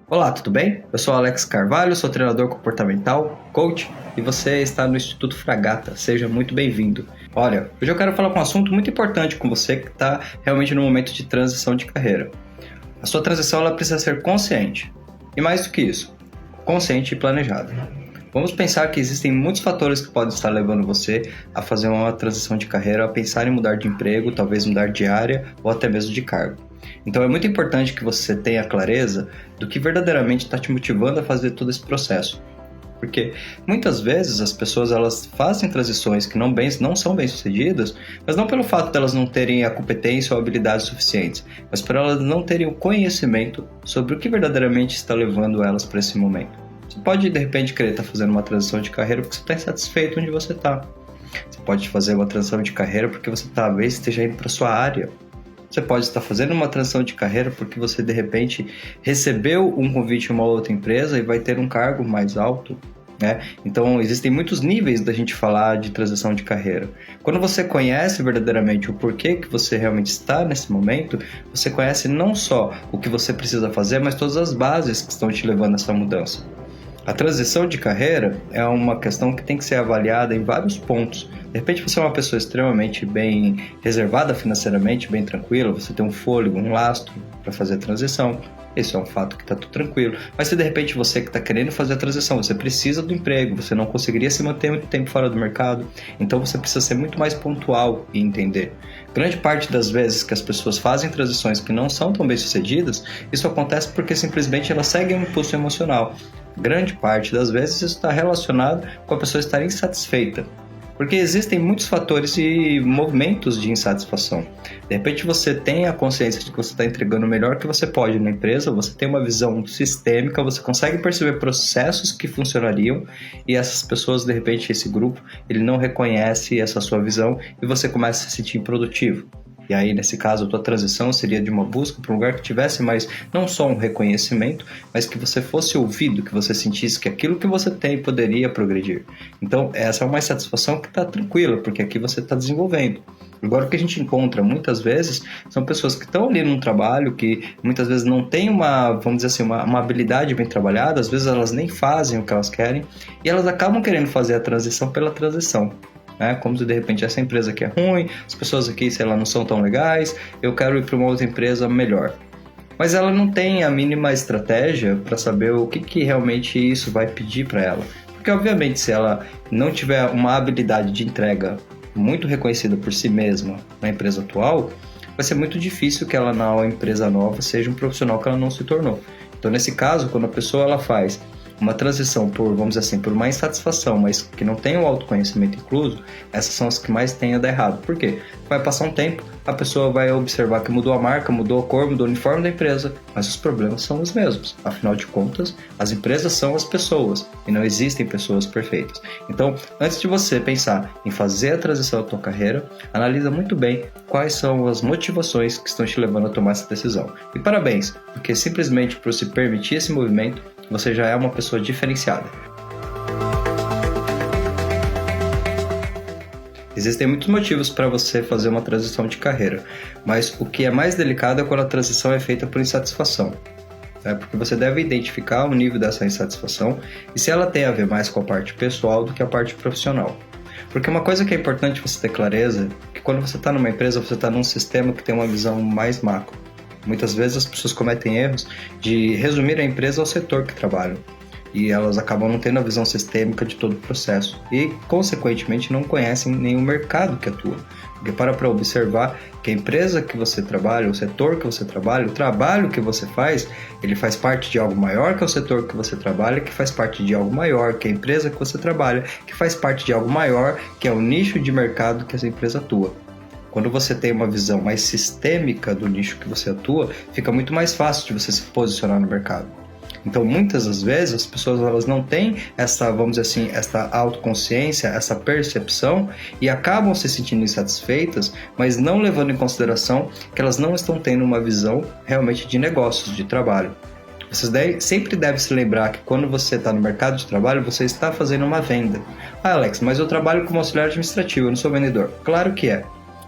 Olá, tudo bem? Eu sou Alex Carvalho, sou treinador comportamental, coach, e você está no Instituto Fragata. Seja muito bem-vindo. Olha, hoje eu quero falar com um assunto muito importante com você que está realmente no momento de transição de carreira. A sua transição ela precisa ser consciente. E mais do que isso, consciente e planejada. Vamos pensar que existem muitos fatores que podem estar levando você a fazer uma transição de carreira, a pensar em mudar de emprego, talvez mudar de área ou até mesmo de cargo. Então é muito importante que você tenha clareza do que verdadeiramente está te motivando a fazer todo esse processo. Porque muitas vezes as pessoas elas fazem transições que não são bem sucedidas, mas não pelo fato de elas não terem a competência ou habilidades suficientes, mas por elas não terem o conhecimento sobre o que verdadeiramente está levando elas para esse momento. Você pode de repente querer estar fazendo uma transição de carreira porque você está insatisfeito onde você está. Você pode fazer uma transição de carreira porque você talvez esteja indo para a sua área. Você pode estar fazendo uma transição de carreira porque você, de repente, recebeu um convite em uma outra empresa e vai ter um cargo mais alto, né? Então, existem muitos níveis da gente falar de transição de carreira. Quando você conhece verdadeiramente o porquê que você realmente está nesse momento, você conhece não só o que você precisa fazer, mas todas as bases que estão te levando a essa mudança. A transição de carreira é uma questão que tem que ser avaliada em vários pontos. De repente você é uma pessoa extremamente bem reservada financeiramente, bem tranquila, você tem um fôlego, um lastro para fazer a transição. Isso é um fato que está tudo tranquilo. Mas se de repente você que está querendo fazer a transição, você precisa do emprego, você não conseguiria se manter muito tempo fora do mercado, então você precisa ser muito mais pontual e entender. Grande parte das vezes que as pessoas fazem transições que não são tão bem sucedidas, isso acontece porque simplesmente elas seguem um impulso emocional. Grande parte das vezes isso está relacionado com a pessoa estar insatisfeita. Porque existem muitos fatores e movimentos de insatisfação. De repente você tem a consciência de que você está entregando o melhor que você pode na empresa, você tem uma visão sistêmica, você consegue perceber processos que funcionariam e essas pessoas, de repente, esse grupo, ele não reconhece essa sua visão e você começa a se sentir improdutivo. E aí, nesse caso, a tua transição seria de uma busca para um lugar que tivesse mais, não só um reconhecimento, mas que você fosse ouvido, que você sentisse que aquilo que você tem poderia progredir. Então, essa é uma satisfação que está tranquila, porque aqui você está desenvolvendo. Agora, o que a gente encontra muitas vezes são pessoas que estão ali num trabalho que muitas vezes não tem vamos dizer assim, uma habilidade bem trabalhada, às vezes elas nem fazem o que elas querem e elas acabam querendo fazer a transição pela transição. Como se de repente essa empresa aqui é ruim, as pessoas aqui, sei lá, não são tão legais, eu quero ir para uma outra empresa melhor. Mas ela não tem a mínima estratégia para saber o que realmente isso vai pedir para ela. Porque obviamente se ela não tiver uma habilidade de entrega muito reconhecida por si mesma na empresa atual, vai ser muito difícil que ela na empresa nova seja um profissional que ela não se tornou. Então nesse caso, quando a pessoa ela faz uma transição por, vamos dizer assim, por uma insatisfação, mas que não tem o autoconhecimento incluso, essas são as que mais tendem a dar errado. Por quê? Vai passar um tempo, a pessoa vai observar que mudou a marca, mudou a cor, mudou o uniforme da empresa, mas os problemas são os mesmos. Afinal de contas, as empresas são as pessoas e não existem pessoas perfeitas. Então, antes de você pensar em fazer a transição da tua carreira, analisa muito bem quais são as motivações que estão te levando a tomar essa decisão. E parabéns, porque simplesmente por se permitir esse movimento, você já é uma pessoa diferenciada. Existem muitos motivos para você fazer uma transição de carreira, mas o que é mais delicado é quando a transição é feita por insatisfação. Porque você deve identificar o nível dessa insatisfação e se ela tem a ver mais com a parte pessoal do que a parte profissional. Porque uma coisa que é importante você ter clareza é que quando você está numa empresa, você está num sistema que tem uma visão mais macro. Muitas vezes as pessoas cometem erros de resumir a empresa ao setor que trabalham e elas acabam não tendo a visão sistêmica de todo o processo e, consequentemente, não conhecem nem o mercado que atua. Porque para observar que a empresa que você trabalha, o setor que você trabalha, o trabalho que você faz, ele faz parte de algo maior que é o setor que você trabalha, que faz parte de algo maior que é a empresa que você trabalha, que faz parte de algo maior que é o nicho de mercado que essa empresa atua. Quando você tem uma visão mais sistêmica do nicho que você atua, fica muito mais fácil de você se posicionar no mercado. Então, muitas das vezes, as pessoas elas não têm essa, vamos dizer assim, essa autoconsciência, essa percepção e acabam se sentindo insatisfeitas, mas não levando em consideração que elas não estão tendo uma visão realmente de negócios, de trabalho. Sempre deve se lembrar que quando você está no mercado de trabalho, você está fazendo uma venda. Ah, Alex, mas eu trabalho como auxiliar administrativo, eu não sou vendedor. Claro que é.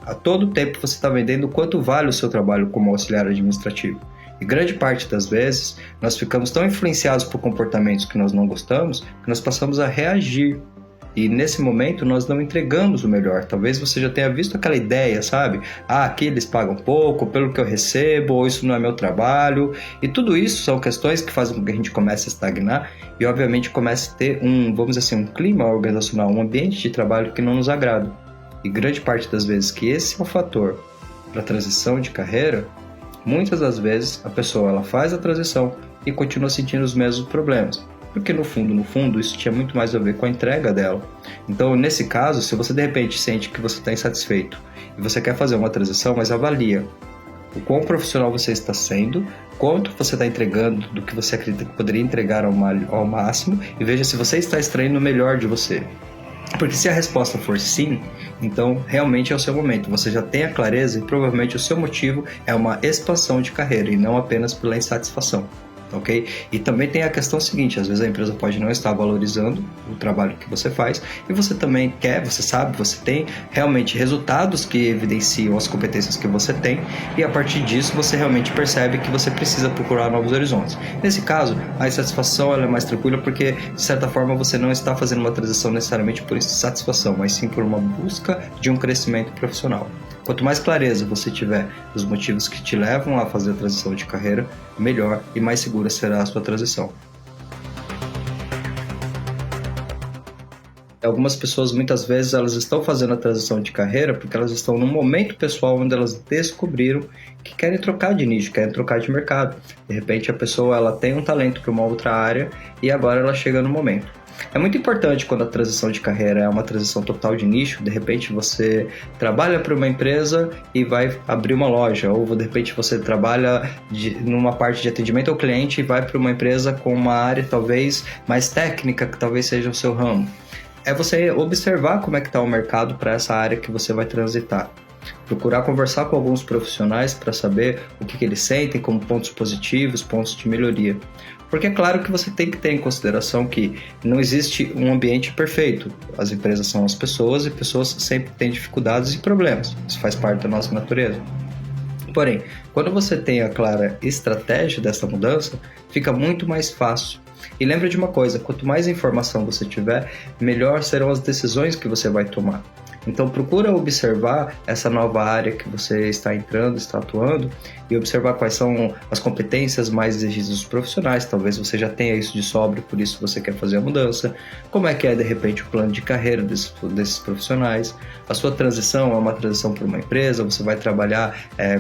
A todo tempo você está vendendo quanto vale o seu trabalho como auxiliar administrativo. E grande parte das vezes, nós ficamos tão influenciados por comportamentos que nós não gostamos, que nós passamos a reagir. E nesse momento nós não entregamos o melhor. Talvez você já tenha visto aquela ideia, sabe? Ah, aqui eles pagam pouco, pelo que eu recebo, ou isso não é meu trabalho. E tudo isso são questões que fazem com que a gente comece a estagnar e obviamente comece a ter vamos dizer assim, um clima organizacional, um ambiente de trabalho que não nos agrada. E grande parte das vezes que esse é o fator para a transição de carreira, muitas das vezes a pessoa ela faz a transição e continua sentindo os mesmos problemas. Porque no fundo, isso tinha muito mais a ver com a entrega dela. Então, nesse caso, se você de repente sente que você está insatisfeito e você quer fazer uma transição, mas avalia o quão profissional você está sendo, quanto você está entregando do que você acredita que poderia entregar ao máximo, e veja se você está extraindo o melhor de você. Porque se a resposta for sim, então realmente é o seu momento. Você já tem a clareza e provavelmente o seu motivo é uma expansão de carreira e não apenas pela insatisfação. Ok? E também tem a questão seguinte, às vezes a empresa pode não estar valorizando o trabalho que você faz e você também você tem realmente resultados que evidenciam as competências que você tem e a partir disso você realmente percebe que você precisa procurar novos horizontes. Nesse caso, a insatisfação ela é mais tranquila porque, de certa forma, você não está fazendo uma transição necessariamente por insatisfação, mas sim por uma busca de um crescimento profissional. Quanto mais clareza você tiver dos motivos que te levam a fazer a transição de carreira, melhor e mais segura será a sua transição. Algumas pessoas, muitas vezes, elas estão fazendo a transição de carreira porque elas estão num momento pessoal onde elas descobriram que querem trocar de nicho, querem trocar de mercado. De repente, a pessoa ela tem um talento para uma outra área e agora ela chega no momento. É muito importante quando a transição de carreira é uma transição total de nicho, de repente você trabalha para uma empresa e vai abrir uma loja, ou de repente você trabalha numa parte de atendimento ao cliente e vai para uma empresa com uma área talvez mais técnica, que talvez seja o seu ramo. É você observar como é que está o mercado para essa área que você vai transitar. Procurar conversar com alguns profissionais para saber o que eles sentem como pontos positivos, pontos de melhoria. Porque é claro que você tem que ter em consideração que não existe um ambiente perfeito. As empresas são as pessoas e pessoas sempre têm dificuldades e problemas. Isso faz parte da nossa natureza. Porém, quando você tem a clara estratégia dessa mudança, fica muito mais fácil. E lembra de uma coisa, quanto mais informação você tiver, melhor serão as decisões que você vai tomar. Então procura observar essa nova área que você está entrando, está atuando e observar quais são as competências mais exigidas dos profissionais. Talvez você já tenha isso de sobra, por isso você quer fazer a mudança. Como é que é de repente o plano de carreira desses profissionais? A sua transição é uma transição para uma empresa? Você vai trabalhar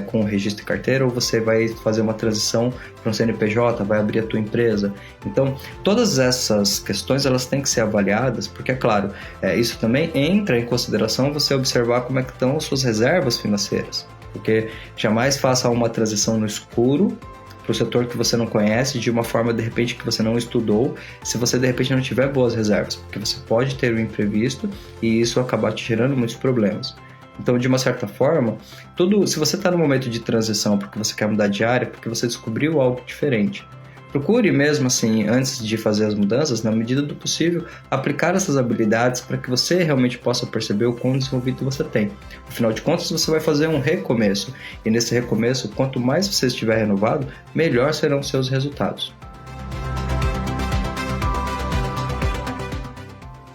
com registro de carteira ou você vai fazer uma transição para um CNPJ, vai abrir a tua empresa? Então todas essas questões elas têm que ser avaliadas porque, é claro, isso também entra em consideração você observar como é que estão as suas reservas financeiras, porque jamais faça uma transição no escuro para o setor que você não conhece, de uma forma de repente que você não estudou, se você de repente não tiver boas reservas, porque você pode ter um imprevisto e isso acabar te gerando muitos problemas. Então, de uma certa forma, se você está no momento de transição porque você quer mudar de área, porque você descobriu algo diferente, procure mesmo assim, antes de fazer as mudanças, na medida do possível, aplicar essas habilidades para que você realmente possa perceber o quão desenvolvido você tem. Afinal de contas, você vai fazer um recomeço. E nesse recomeço, quanto mais você estiver renovado, melhor serão os seus resultados.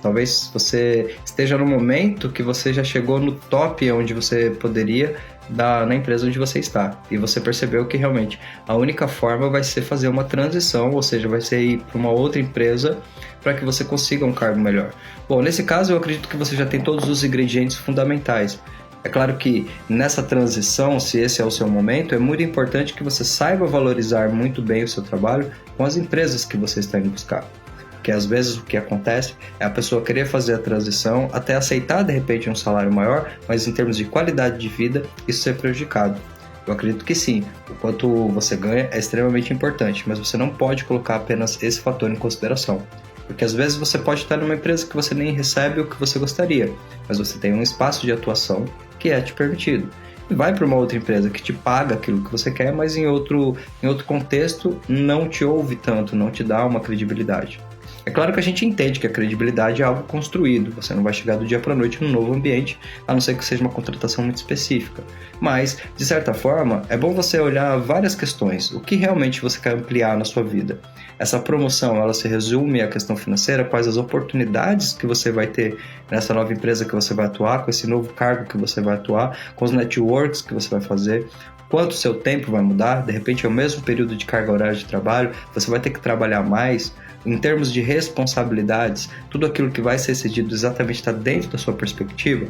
Talvez você esteja no momento que você já chegou no top onde você poderia na empresa onde você está. E você percebeu que realmente a única forma vai ser fazer uma transição, ou seja, vai ser ir para uma outra empresa para que você consiga um cargo melhor. Bom, nesse caso eu acredito que você já tem todos os ingredientes fundamentais. É claro que nessa transição, se esse é o seu momento, é muito importante que você saiba valorizar muito bem o seu trabalho com as empresas que você está indo buscar. Porque às vezes o que acontece é a pessoa querer fazer a transição, até aceitar de repente um salário maior, mas em termos de qualidade de vida, isso ser prejudicado. Eu acredito que sim, o quanto você ganha é extremamente importante, mas você não pode colocar apenas esse fator em consideração. Porque às vezes você pode estar numa empresa que você nem recebe o que você gostaria, mas você tem um espaço de atuação que é te permitido. vai para uma outra empresa que te paga aquilo que você quer, mas em outro contexto não te ouve tanto, não te dá uma credibilidade. É claro que a gente entende que a credibilidade é algo construído, você não vai chegar do dia para a noite num novo ambiente, a não ser que seja uma contratação muito específica. Mas, de certa forma, é bom você olhar várias questões, o que realmente você quer ampliar na sua vida. Essa promoção, ela se resume à questão financeira, quais as oportunidades que você vai ter nessa nova empresa que você vai atuar, com esse novo cargo que você vai atuar, com os networks que você vai fazer, quanto o seu tempo vai mudar, de repente é o mesmo período de carga horária de trabalho, você vai ter que trabalhar mais. Em termos de responsabilidades, tudo aquilo que vai ser exigido exatamente está dentro da sua perspectiva?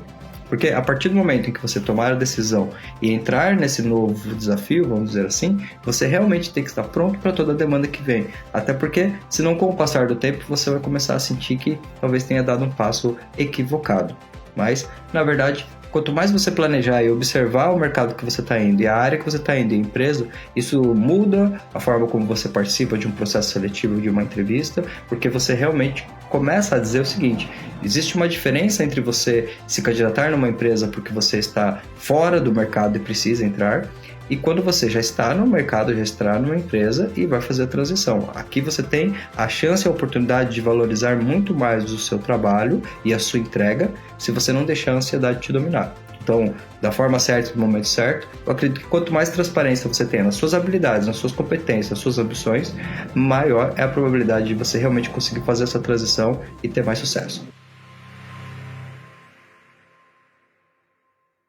Porque a partir do momento em que você tomar a decisão e entrar nesse novo desafio, vamos dizer assim, você realmente tem que estar pronto para toda a demanda que vem. Até porque, senão com o passar do tempo, você vai começar a sentir que talvez tenha dado um passo equivocado. Mas, na verdade, quanto mais você planejar e observar o mercado que você está indo e a área que você está indo e a empresa, isso muda a forma como você participa de um processo seletivo, de uma entrevista, porque você realmente começa a dizer o seguinte: existe uma diferença entre você se candidatar numa empresa porque você está fora do mercado e precisa entrar, e quando você já está no mercado, já está numa empresa e vai fazer a transição. Aqui você tem a chance e a oportunidade de valorizar muito mais o seu trabalho e a sua entrega, se você não deixar a ansiedade te dominar. Então, da forma certa, no momento certo, eu acredito que quanto mais transparência você tem nas suas habilidades, nas suas competências, nas suas ambições, maior é a probabilidade de você realmente conseguir fazer essa transição e ter mais sucesso.